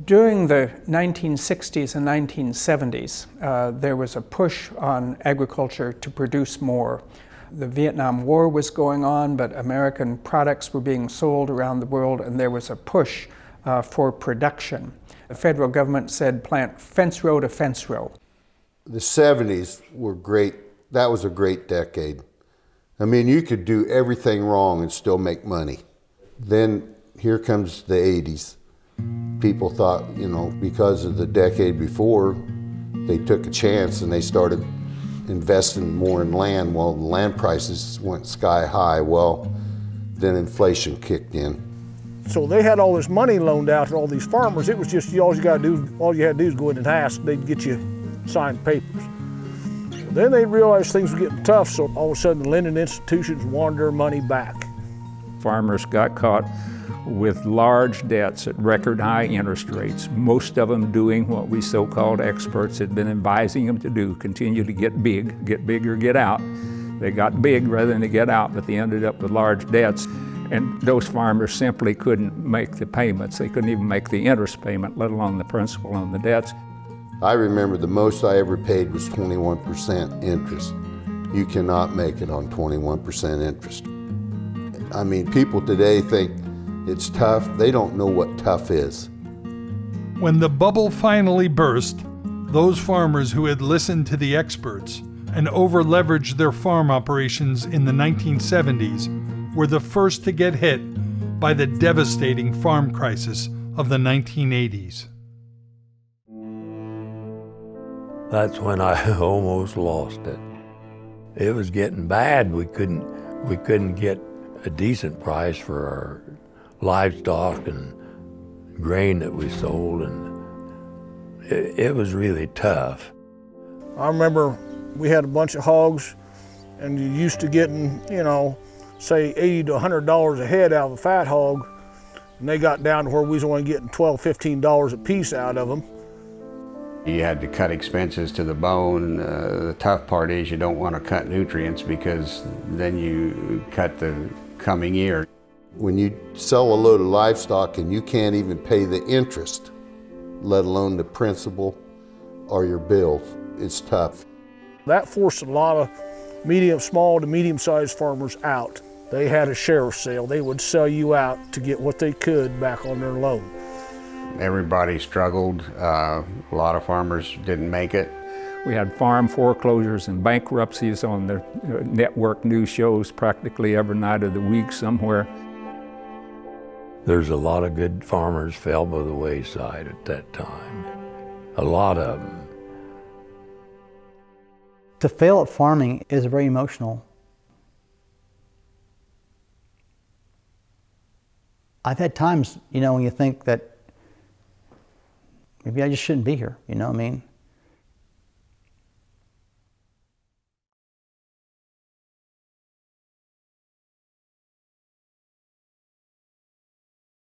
During the 1960s and 1970s, there was a push on agriculture to produce more. The Vietnam War was going on, but American products were being sold around the world, and there was a push for production. The federal government said plant fence row to fence row. The 70s were great. That was a great decade. I mean, you could do everything wrong and still make money. Then here comes the 80s. People thought, because of the decade before, they took a chance and they started investing more in land. Well, the land prices went sky high. Well, then inflation kicked in. So they had all this money loaned out to all these farmers. It was just all you had to do is go in and ask. They'd get you signed papers. Then they realized things were getting tough, so all of a sudden the lending institutions wanted their money back. Farmers got caught with large debts at record high interest rates, most of them doing what we so-called experts had been advising them to do, continue to get big or get out. They got big rather than to get out, but they ended up with large debts. And those farmers simply couldn't make the payments. They couldn't even make the interest payment, let alone the principal on the debts. I remember the most I ever paid was 21% interest. You cannot make it on 21% interest. I mean, people today think it's tough. They don't know what tough is. When the bubble finally burst, those farmers who had listened to the experts and over-leveraged their farm operations in the 1970s were the first to get hit by the devastating farm crisis of the 1980s. That's when I almost lost it. It was getting bad. We couldn't get a decent price for our livestock and grain that we sold, and it was really tough. I remember we had a bunch of hogs, and you used to getting, say $80 to $100 a head out of a fat hog, and they got down to where we was only getting $12, $15 a piece out of them. You had to cut expenses to the bone. The tough part is you don't want to cut nutrients because then you cut the coming year. When you sell a load of livestock and you can't even pay the interest, let alone the principal or your bills, it's tough. That forced a lot of small to medium-sized farmers out. They had a sheriff's sale. They would sell you out to get what they could back on their loan. Everybody struggled. A lot of farmers didn't make it. We had farm foreclosures and bankruptcies on the network news shows practically every night of the week somewhere. There's a lot of good farmers fell by the wayside at that time. A lot of them. To fail at farming is very emotional. I've had times, when you think that maybe I just shouldn't be here,